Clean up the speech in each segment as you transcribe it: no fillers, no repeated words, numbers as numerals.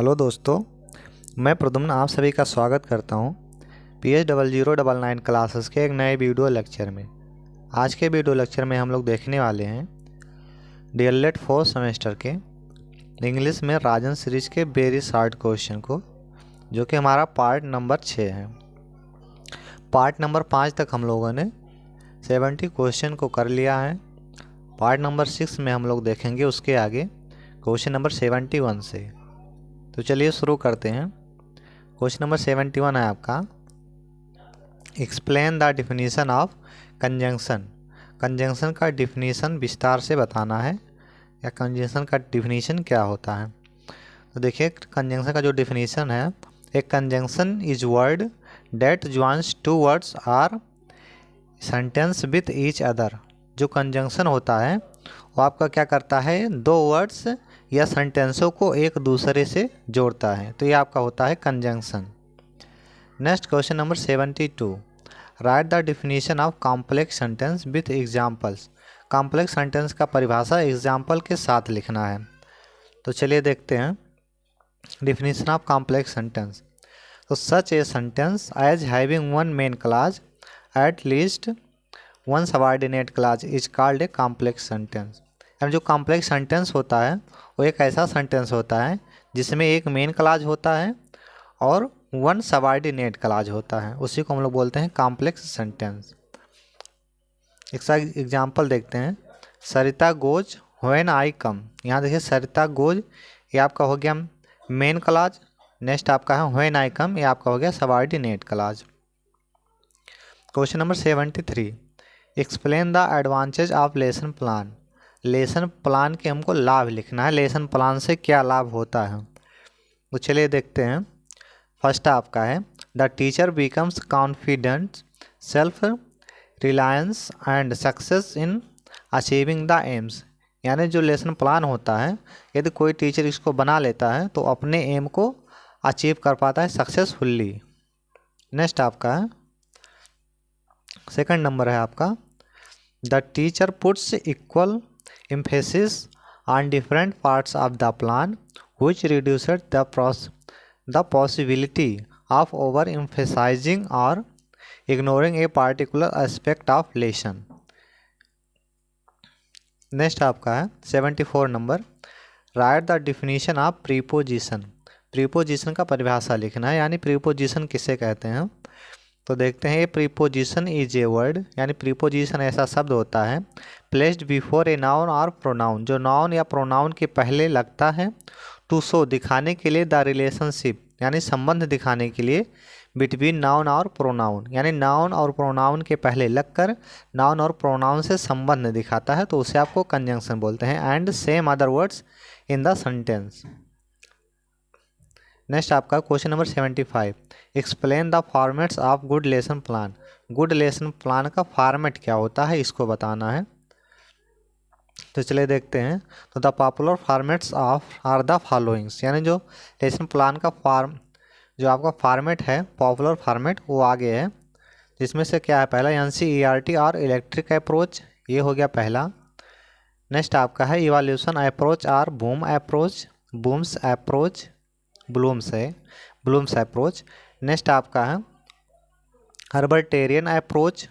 Hello दोस्तों, मैं प्रद्युम्न आप सभी का स्वागत करता हूं PH0099 क्लासेस के एक नए वीडियो लेक्चर में। आज के वीडियो लेक्चर में हम लोग देखने वाले हैं DLED 4 सेमेस्टर के इंग्लिश में राजन सीरीज के वेरी शॉर्ट क्वेश्चन को, जो कि हमारा पार्ट नंबर 6 है। पार्ट नंबर 5 तक हम लोगों ने 70 क्वेश्चन को कर लिया है। पार्ट नंबर 6 में हम लोग देखेंगे उसके आगे क्वेश्चन नंबर 71 से। तो चलिए शुरू करते हैं। क्वेश्चन नंबर 71 है आपका, explain the definition of conjunction. Conjunction का डिफिनीशन विस्तार से बताना है, या कंजंक्शन का डिफिनीशन क्या होता है। तो देखिए, कंजंक्शन का जो डिफिनीशन है, एक conjunction is word that joins two words or sentence with each other. जो कंजंक्शन होता है वो आपका क्या करता है, दो वर्ड्स या सेंटेंसों को एक दूसरे से जोड़ता है। तो ये आपका होता है conjunction. Next question number 72, right the definition of complex sentence with examples. Complex sentence का परिभाषा एग्जाम्पल के साथ लिखना है। तो चलिए देखते हैं डिफिनीशन ऑफ कॉम्प्लेक्स सेंटेंस। तो such a sentence as having one main clause at least one subordinate clause is called a complex sentence. जो कॉम्प्लेक्स सेंटेंस होता है वो एक ऐसा सेंटेंस होता है जिसमें एक मेन क्लॉज होता है और वन सबऑर्डिनेट क्लॉज होता है। उसी को हम लोग बोलते हैं कॉम्प्लेक्स सेंटेंस। एक एग्जांपल देखते हैं, सरिता गोज व्हेन आई कम। यहाँ देखिए सरिता गोज, ये आपका हो गया मेन क्लॉज। नेक्स्ट आपका है व्हेन आई कम, ये आपका हो गया subordinate clause. Question number 73, explain the advantage of lesson plan. Lesson plan के हमको लाभ लिखना है, लेसन प्लान से क्या लाभ होता है। तो चलिए देखते हैं। फर्स्ट आपका है, the teacher becomes confident, self reliance and success in achieving the AIIMS. यानी जो लेसन प्लान होता है, यदि कोई टीचर इसको बना लेता है तो अपने एम को अचीव कर पाता है सक्सेसफुली। नेक्स्ट आपका है सेकंड नंबर है आपका, the teacher puts equal emphasis on different parts of the plan which reduces the possibility of overemphasizing or ignoring a particular aspect of lesson. Next आपका है 74 number, right the definition of preposition. Preposition का परिभाषा लिखना है, यानी preposition किसे कहते हैं। तो देखते हैं, ये प्रीपोजिशन इज ए वर्ड, यानी प्रीपोजिशन ऐसा शब्द होता है प्लेस्ड बिफोर ए नाउन और प्रोनाउन, जो नाउन या प्रोनाउन के पहले लगता है, टू शो दिखाने के लिए, द रिलेशनशिप यानी संबंध दिखाने के लिए, बिटवीन नाउन और प्रोनाउन, यानी नाउन और प्रोनाउन के पहले लगकर नाउन और प्रोनाउन से संबंध दिखाता है, तो उसे आपको कंजंक्शन बोलते हैं। And same other words in the sentence. Next आपका question number 75, explain the formats of good lesson plan. Good lesson plan का फॉर्मेट क्या होता है, इसको बताना है। तो चलिए देखते हैं। तो the popular formats of are the followings, यानी जो लेसन प्लान का जो आपका फॉर्मेट है, पॉपुलर फॉर्मेट, वो आगे है। जिसमें से क्या है, पहला NCERT और इलेक्ट्रिक अप्रोच, ये हो गया पहला। नेक्स्ट आपका है इवोल्यूशन अप्रोच और boom approach, booms approach, blooms approach. Next आपका है हर्बर्टेरियन अप्रोच।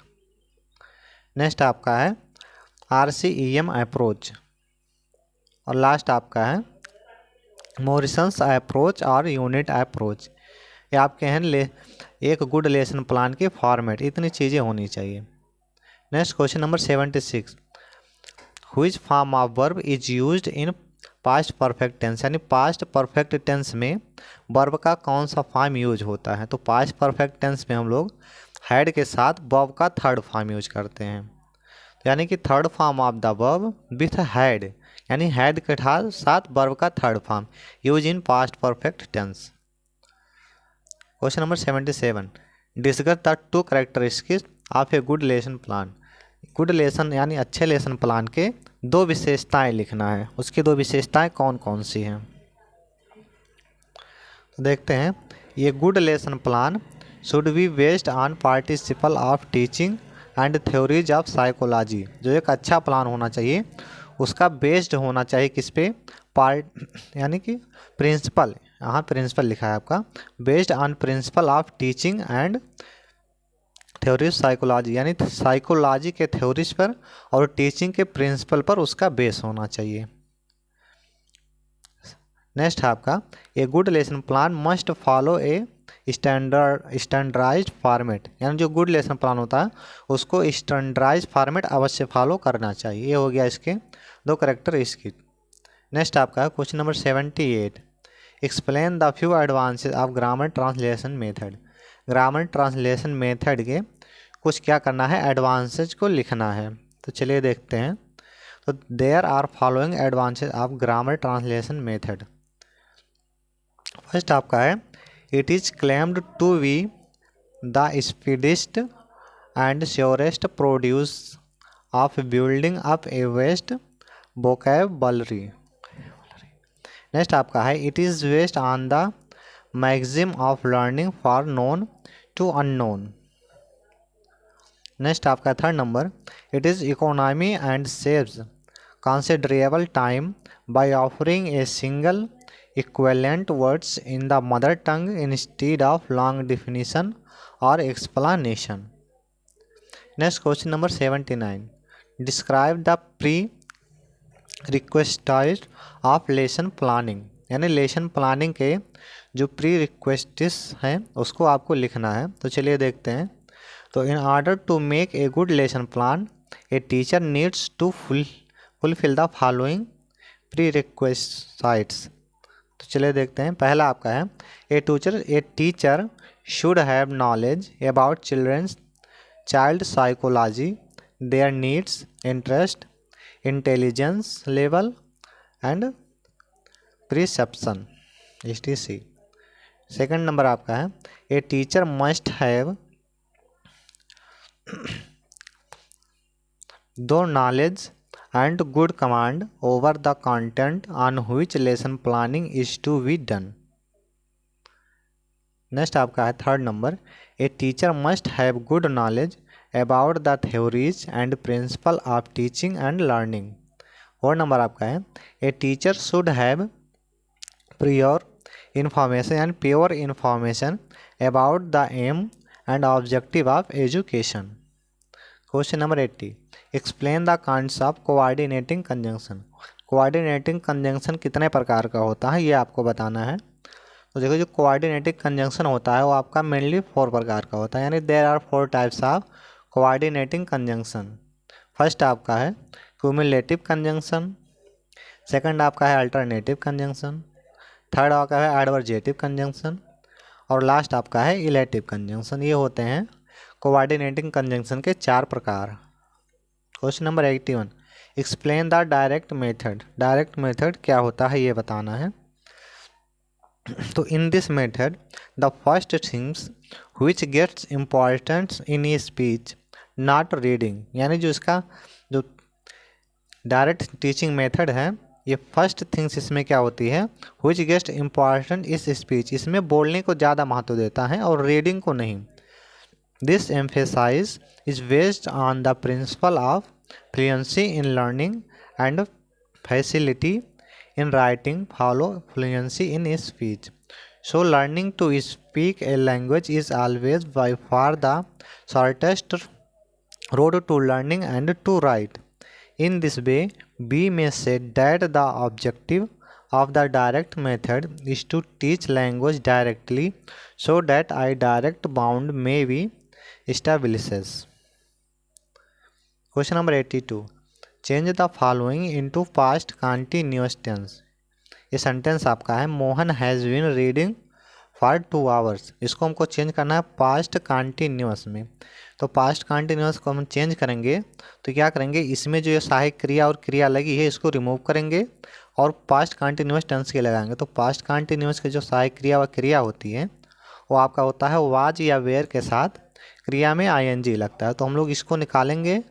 नेक्स्ट आपका है RCEM अप्रोच, और लास्ट आपका है मॉरिसन्स अप्रोच और यूनिट अप्रोच। ये आपके हैं एक गुड लेसन प्लान के फॉर्मेट। इतनी चीज़ें होनी चाहिए। Next question number 76, which form of verb is used in past perfect tense. यानी पास्ट परफेक्ट टेंस में वर्ब का कौन सा फॉर्म यूज होता है। तो पास्ट परफेक्ट टेंस में हम लोग हैड के साथ वर्ब का थर्ड फॉर्म यूज करते हैं। तो यानी कि third form of the verb with had, यानी हैड के साथ वर्ब का third form use in past perfect tense. Question number 77, discuss the two characteristics of a good lesson plan. Good lesson यानी अच्छे लेसन प्लान के दो विशेषताएं लिखना है। उसकी दो विशेषताएं कौन कौन सी हैं, तो देखते हैं। ये good lesson plan should be based on participle of teaching and theories of psychology. जो एक अच्छा प्लान होना चाहिए उसका बेस्ड होना चाहिए किस पे, यानी कि प्रिंसिपल यहाँ प्रिंसिपल लिखा है आपका, based on principal of teaching and theories psychology, यानी साइकोलॉजी के थ्योरीज पर और टीचिंग के प्रिंसिपल पर उसका बेस होना चाहिए। नेक्स्ट है आपका, a good lesson plan must follow a standardised format, यानी जो गुड लेसन प्लान होता है उसको स्टैंडर्डाइज्ड फॉर्मेट अवश्य फॉलो करना चाहिए। ये हो गया इसके दो करेक्टर इसकी। नेक्स्ट आपका question number 78, explain the few advances of grammar translation method. Grammar translation method के कुछ क्या करना है, एडवांसेज को लिखना है। तो चलिए देखते हैं। तो there are following advances of grammar translation method. First आपका है, it is claimed to be the speediest and surest produce of building up a vast vocabulary. Next आपका है, it is based on the maxim of learning for known to unknown. Next आपका third number, it is economy and saves considerable time by offering a single equivalent words in the mother tongue instead of long definition or explanation. Next question number 79, describe the prerequisites of lesson planning, यानी lesson planning के जो pre रिक्वेस्टिस हैं उसको आपको लिखना है। तो चलिए देखते हैं। तो in order to make a good lesson plan a teacher needs to fulfil the following prerequisites. तो चलिए देखते हैं। पहला आपका है, a teacher should have knowledge about child psychology, their needs, interest, intelligence level and perception etc। Second number आपका है, a teacher must have दो knowledge and good command over the content on which lesson planning is to be done। Next आपका है third number, a teacher must have good knowledge about the theories and principle of teaching and learning. Fourth number आपका है, a teacher should have pure information and pure information about the aim and objective of education. Question number 80, explain the kinds of coordinating conjunction. Coordinating conjunction कितने प्रकार का होता है ये आपको बताना है। तो देखो, जो कोऑर्डिनेटिंग कंजंक्शन होता है वो आपका मेनली 4 प्रकार का होता है, यानी there are 4 types of coordinating conjunction. First आपका है क्यूमुलेटिव कंजंक्शन, सेकंड आपका है अल्टरनेटिव कंजंक्शन, थर्ड आपका है एडवर्जेटिव कंजंक्शन और लास्ट आपका है इलेटिव कंजंक्शन। ये होते हैं कोऑर्डिनेटिंग कंजंक्शन के 4 प्रकार। Question number 81, explain the direct method. Direct method क्या होता है ये बताना है। तो in this method the first things which gets importance in a speech not reading, यानी जो इसका जो डायरेक्ट टीचिंग मेथड है ये फर्स्ट थिंग्स इसमें क्या होती है, विच गेट्स इम्पॉर्टेंट इस स्पीच, इसमें बोलने को ज़्यादा महत्व देता है और रीडिंग को नहीं। This emphasis is based on the principle of fluency in learning and facility in writing follow fluency in speech. So learning to speak a language is always by far the shortest road to learning and to write. In this way, we may say that the objective of the direct method is to teach language directly so that a direct bound may be establishes। Question number 82, change the following into past continuous tense. ये sentence आपका है, Mohan has been reading for 2 hours. इसको हमको change करना है past continuous में। तो past continuous को हम चेंज करेंगे तो क्या करेंगे, इसमें जो ये सहायक क्रिया और क्रिया लगी है इसको रिमूव करेंगे और पास्ट कंटिन्यूअस टेंस के लगाएंगे। तो पास्ट कंटिन्यूअस के जो सहायक क्रिया व क्रिया होती है वो आपका होता है वाज या वेयर के साथ क्रिया में आईएनजी लगता है। तो हम लोग इसको निकालेंगे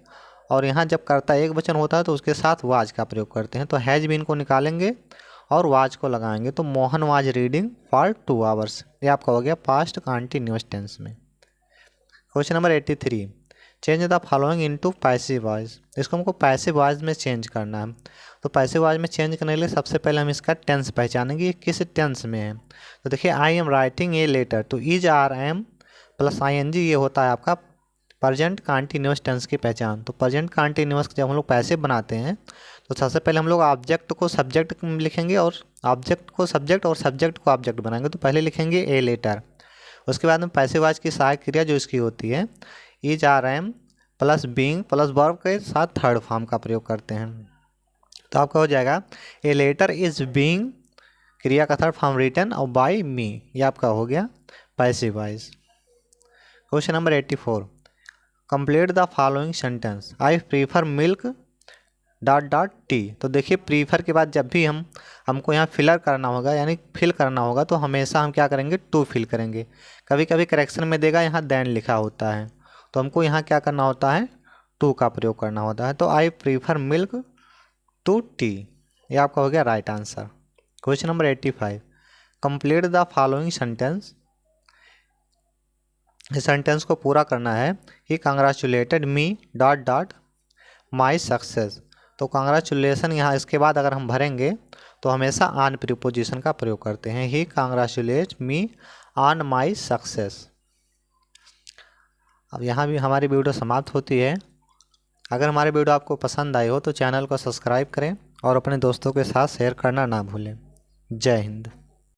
और यहाँ जब कर्ता एक वचन होता है तो उसके साथ वाज का प्रयोग करते हैं। तो हैज बीन को निकालेंगे और वाज को लगाएंगे। तो Mohan was reading for 2 hours, ये आपका हो गया पास्ट कंटिन्यूअस टेंस में। Question number 83, change the following into passive voice, इसको हमको पैसिव वॉइस में चेंज करना है। तो पैसिव वॉइस में चेंज करने के लिए सबसे पहले हम इसका टेंस पहचानेंगे ये किस टेंस में है। तो देखिए I am writing a letter, तो is are am plus I N G ये होता है आपका प्रेजेंट कंटिन्यूअस टेंस की पहचान। तो प्रेजेंट कंटिन्यूअस जब हम लोग पैसिव बनाते हैं तो सबसे पहले हम लोग ऑब्जेक्ट को सब्जेक्ट लिखेंगे और ऑब्जेक्ट को सब्जेक्ट और सब्जेक्ट को ऑब्जेक्ट बनाएंगे। तो पहले लिखेंगे ए लेटर, उसके बाद में पैसिव वॉइस की सहायक क्रिया जो इसकी होती है is are am plus being plus verb के साथ थर्ड फॉर्म का प्रयोग करते हैं। तो आपका हो जाएगा ए लेटर इज बीइंग, क्रिया का थर्ड फॉर्म रिटन और बाय मी, ये आपका हो गया passive voice. Question number 84, complete the following sentence I prefer milk dot dot T. तो देखिए प्रीफर के बाद जब भी हमको यहाँ फिलर करना होगा यानी फिल करना होगा तो हमेशा हम क्या करेंगे टू फिल करेंगे। कभी कभी करेक्शन में देगा यहाँ देन लिखा होता है तो हमको यहाँ क्या करना होता है टू का प्रयोग करना होता है। तो I prefer milk to tea, ये आपका हो गया right answer. Question number 85, complete the following sentence, इस सेंटेंस को पूरा करना है। He congratulated me dot dot my success. तो कांग्रेचुलेसन यहाँ इसके बाद अगर हम भरेंगे तो हमेशा ऑन प्रीपोजिशन का प्रयोग करते हैं। He congratulate me on my success. अब यहाँ भी हमारी वीडियो समाप्त होती है। अगर हमारी वीडियो आपको पसंद आई हो तो चैनल को सब्सक्राइब करें और अपने दोस्तों के साथ शेयर करना ना भूलें। जय हिंद।